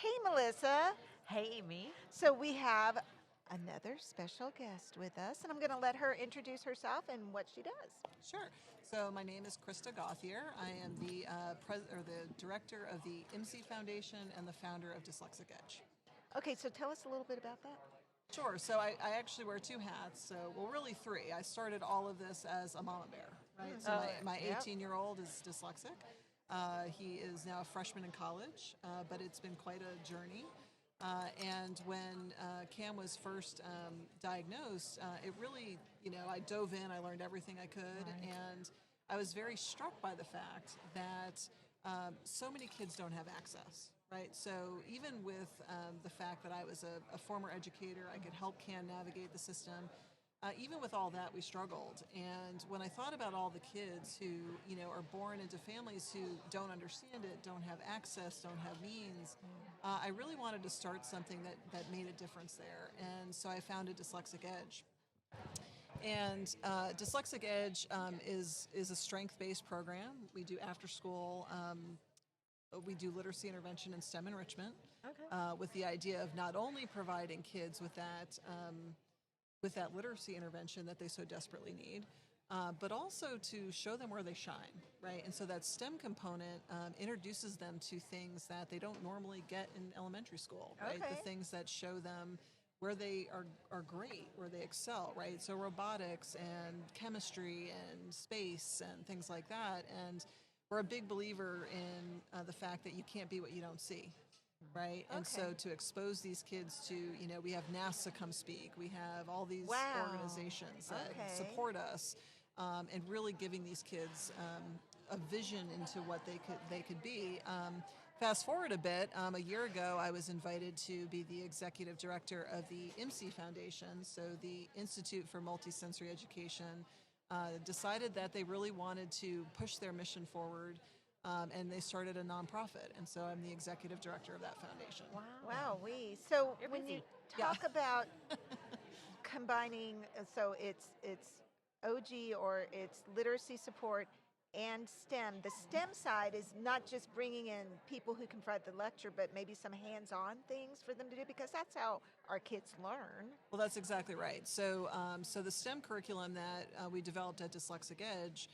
Hey, Melissa. Hey, Amy. So we have another special guest with us, and I'm going to let her introduce herself and what she does. Sure. So my name is Krista Gauthier. I am the the director of the IMSE Foundation and the founder of Dyslexic Edge. Okay, so tell us a little bit about that. Sure. So I actually wear two hats. So, well, really three. I started all of this as a mama bear, right? So my Yep. 18-year-old is dyslexic. He is now a freshman in college, but it's been quite a journey. And when Cam was first diagnosed, it really, I dove in, I learned everything I could, and I was very struck by the fact that so many kids don't have access, right? So even with the fact that I was a former educator, I could help Cam navigate the system. Even with all that, we struggled. And when I thought about all the kids who, are born into families who don't understand it, don't have access, don't have means, I really wanted to start something that made a difference there. And so I founded Dyslexic Edge. And Dyslexic Edge is a strength-based program. We do after-school. We do literacy intervention and STEM enrichment, with the idea of not only providing kids with that literacy intervention that they so desperately need, but also to show them where they shine, right? And so that STEM component introduces them to things that they don't normally get in elementary school, right? Okay. The things that show them where they are great, where they excel, right? So robotics and chemistry and space and things like that. And we're a big believer in the fact that you can't be what you don't see, right? And so Okay. to expose these kids to, we have NASA come speak, we have all these Wow. organizations that Okay. support us, and really giving these kids a vision into what they could be. Fast forward a bit, a year ago, I was invited to be the executive director of the IMSE Foundation, so the Institute for Multisensory Education. Decided that they really wanted to push their mission forward, and they started a nonprofit, and so I'm the executive director of that foundation. Wow, we. So You're when you busy. talk about combining, so it's OG or it's literacy support and STEM. The STEM side is not just bringing in people who can provide the lecture, but maybe some hands-on things for them to do because that's how our kids learn. Well, that's exactly right. So the STEM curriculum that we developed at Dyslexic Edge,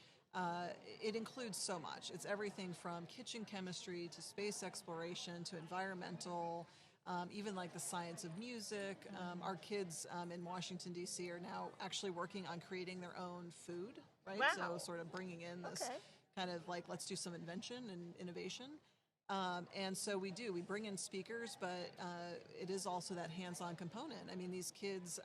it includes so much. It's everything from kitchen chemistry to space exploration to environmental, even like the science of music. Our kids in Washington, D.C. are now actually working on creating their own food, right? Wow. So sort of bringing in this Okay. kind of like, let's do some invention and innovation. And so we bring in speakers, but it is also that hands-on component. I mean, these kids,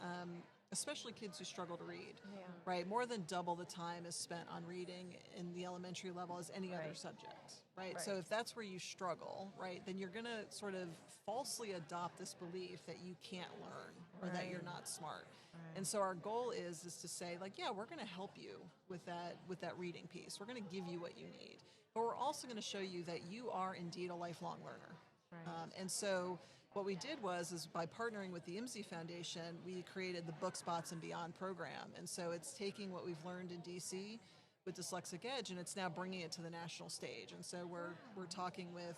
especially kids who struggle to read, Yeah. right? More than double the time is spent on reading in the elementary level as any other Right. subject, right? Right. So if that's where you struggle, right, then you're going to sort of falsely adopt this belief that you can't learn or that you're not smart. And so our goal is to say, like, yeah, we're going to help you with that reading piece. We're going to give you what you need, but we're also going to show you that you are indeed a lifelong learner. And so what we did is by partnering with the IMSE Foundation, we created the Book Spots and Beyond program. And so it's taking what we've learned in DC with Dyslexic Edge, and it's now bringing it to the national stage. And so we're talking with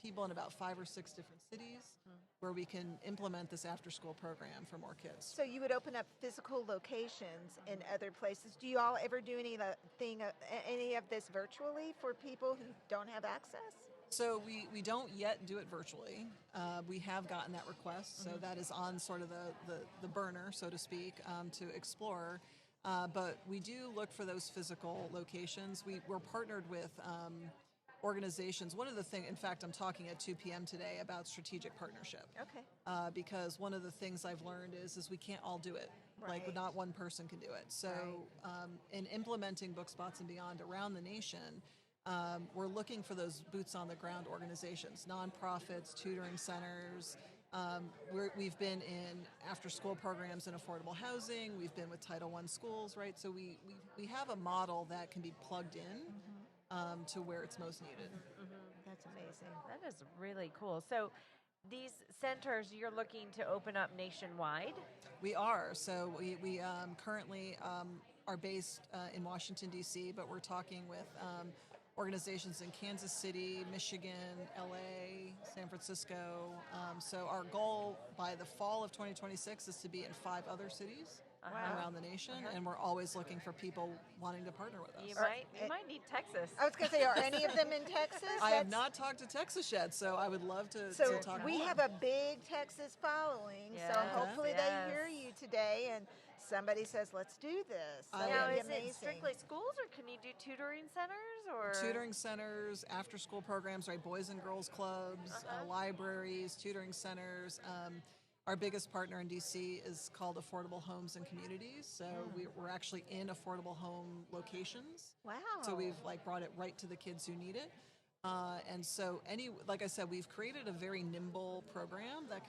people in about 5 or 6 different cities where we can implement this after-school program for more kids. So you would open up physical locations in other places. Do you all ever do any of this virtually for people who don't have access? So we don't yet do it virtually. We have gotten that request, so that is on sort of the burner, so to speak, to explore. But we do look for those physical locations. We're partnered with organizations. One of the things, in fact, I'm talking at 2 p.m. today about strategic partnership. Okay. Because one of the things I've learned is we can't all do it. Right. Like, not one person can do it. So in implementing Book Spots and Beyond around the nation, we're looking for those boots on the ground organizations, nonprofits, tutoring centers. We've been in after school programs in affordable housing. We've been with Title I schools, right? So we have a model that can be plugged in to where it's most needed. That's amazing. That is really cool. So these centers you're looking to open up nationwide? We are. So we currently are based in Washington, D.C., but we're talking with organizations in Kansas City, Michigan, LA, San Francisco. So our goal by the fall of 2026 is to be in 5 other cities around the nation, and we're always looking for people wanting to partner with us. You might need Texas. I was going to say, are any of them in Texas? I have not talked to Texas yet, so I would love to So talk we more. have a big Texas following, so Yes, hopefully they hear yes. you today and somebody says, let's do this. That Now, would be is it amazing. strictly schools, or can you do tutoring centers, or Tutoring centers, after-school programs, right? Boys and girls clubs, libraries, tutoring centers. Our biggest partner in DC is called Affordable Homes and Communities. So we're actually in affordable home locations. Wow. So we've brought it right to the kids who need it. And so like I said, we've created a very nimble program that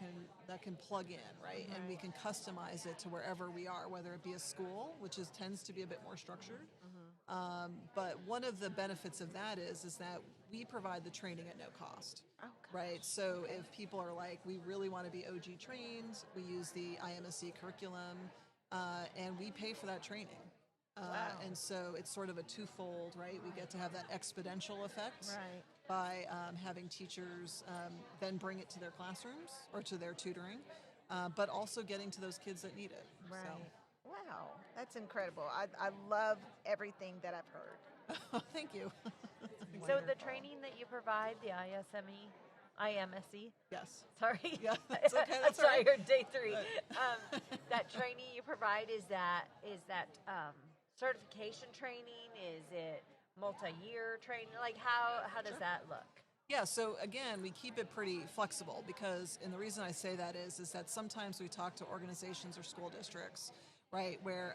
can plug in, right? And we can customize it to wherever we are, whether it be a school, which tends to be a bit more structured. But one of the benefits of that is that we provide the training at no cost. Right, so if people are like, we really want to be OG trained, we use the IMSE curriculum, and we pay for that training. And so it's sort of a twofold, right? We get to have that exponential effect by having teachers then bring it to their classrooms or to their tutoring, but also getting to those kids that need it. Right. So. Wow, that's incredible. I love everything that I've heard. Thank you. so the training that you provide, the IMSE. Yes. Sorry. Yeah, that's okay. That's sorry, all right. you're day 3. That training you provide, is that certification training? Is it multi-year training? Like how does that look? Yeah, so again, we keep it pretty flexible because, and the reason I say that is that sometimes we talk to organizations or school districts, right, where,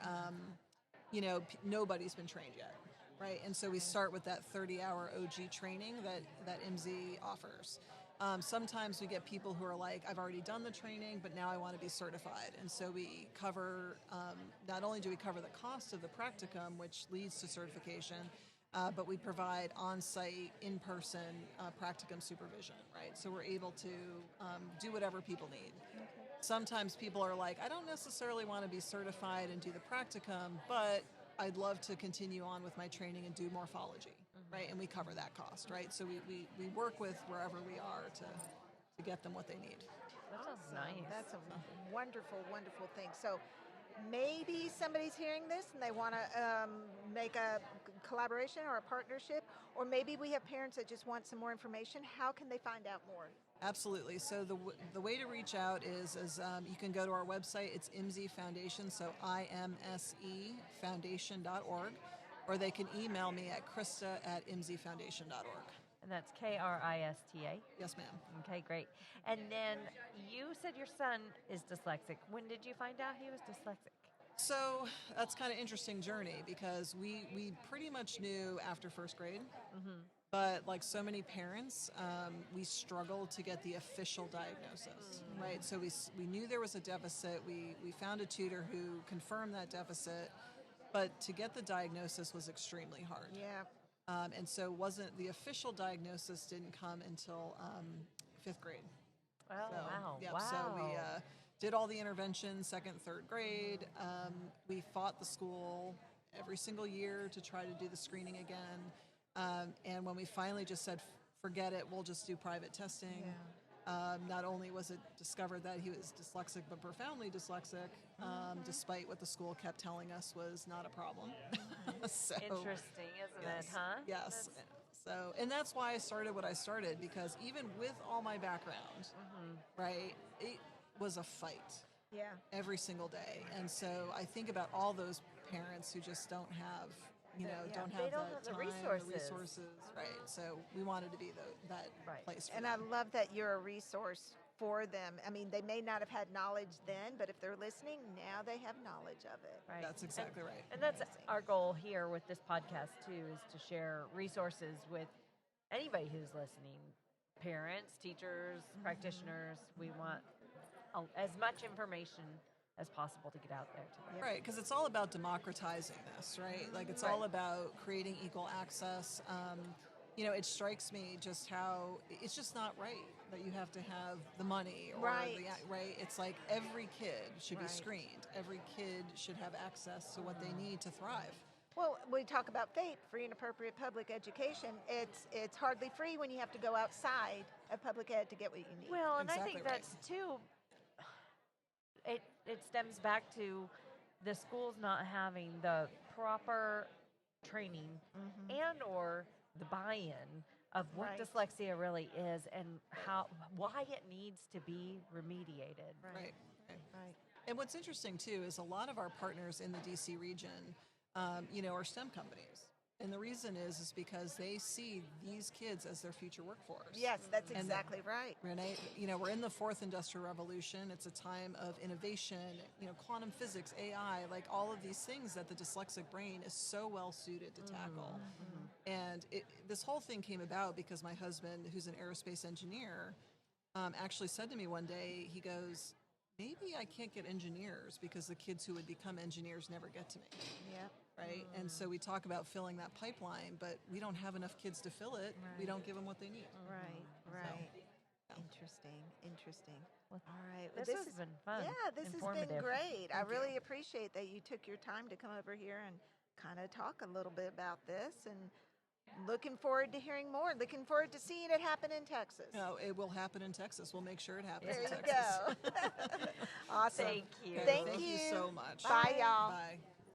nobody's been trained yet, right? And so we start with that 30-hour OG training that IMSE offers. Sometimes we get people who are like, I've already done the training, but now I want to be certified. And so we cover, not only do we cover the cost of the practicum, which leads to certification, but we provide on-site, in-person practicum supervision, right? So we're able to do whatever people need. Sometimes people are like, I don't necessarily want to be certified and do the practicum, but I'd love to continue on with my training and do morphology, right? And we cover that cost, right? So we work with wherever we are to get them what they need. That sounds nice. That's a wonderful, wonderful thing. So maybe somebody's hearing this and they want to make a collaboration or a partnership, or maybe we have parents that just want some more information. How can they find out more? Absolutely. So the way to reach out is you can go to our website. It's IMSE Foundation, so IMSEFoundation.org, or they can email me at Krista@IMSEFoundation.org. And that's Krista. Yes, ma'am. Okay, great. And then you said your son is dyslexic. When did you find out he was dyslexic? So that's kind of interesting journey because we pretty much knew after first grade. But like so many parents, we struggled to get the official diagnosis, right? So we knew there was a deficit. We found a tutor who confirmed that deficit, but to get the diagnosis was extremely hard. Yeah. And so the official diagnosis didn't come until 5th grade. Oh, So, wow. Yep, Wow. So we did all the interventions, 2nd, 3rd grade. We fought the school every single year to try to do the screening again. And when we finally just said, forget it, we'll just do private testing, not only was it discovered that he was dyslexic, but profoundly dyslexic, despite what the school kept telling us was not a problem. So, Interesting, isn't it, huh? Yes. So, and that's why I started what I started, because even with all my background, right, it was a fight every single day. And so I think about all those parents who just don't have don't have the time, the resources, right? So we wanted to be that place for And them. I love that you're a resource for them. I mean, they may not have had knowledge then, but if they're listening, now they have knowledge of it. Right. That's exactly right. And that's our goal here with this podcast, too, is to share resources with anybody who's listening. Parents, teachers, practitioners. We want as much information as possible to get out there to them. Right, because it's all about democratizing this, right? Like it's all about creating equal access. It strikes me just how it's just not right that you have to have the money or right. It's like every kid should be screened. Every kid should have access to what they need to thrive. Well, we talk about FAPE, free and appropriate public education. It's hardly free when you have to go outside of public ed to get what you need. Well, and I Exactly think right. that's too. It stems back to the schools not having the proper training and or the buy-in of what Right. dyslexia really is and why it needs to be remediated. Right. Right. And what's interesting too is a lot of our partners in the DC region, are STEM companies. And the reason is because they see these kids as their future workforce. Yes, that's And exactly right. Renee, we're in the fourth industrial revolution. It's a time of innovation, quantum physics, AI, like all of these things that the dyslexic brain is so well suited to tackle. And this whole thing came about because my husband, who's an aerospace engineer, actually said to me one day, he goes, maybe I can't get engineers because the kids who would become engineers never get to me. Yep. Right? And so we talk about filling that pipeline, but we don't have enough kids to fill it. We don't give them what they need. Right. yeah. Interesting. Well, All right. This has been fun. Yeah, this has been informative. great. I really appreciate that you took your time to come over here and kind of talk a little bit about this, and looking forward to hearing more. Looking forward to seeing it happen in Texas. No, it will happen in Texas. We'll make sure it happens There in you Texas. go. Awesome. Thank you. Okay, Thank thank you you so much. Bye, y'all. Bye.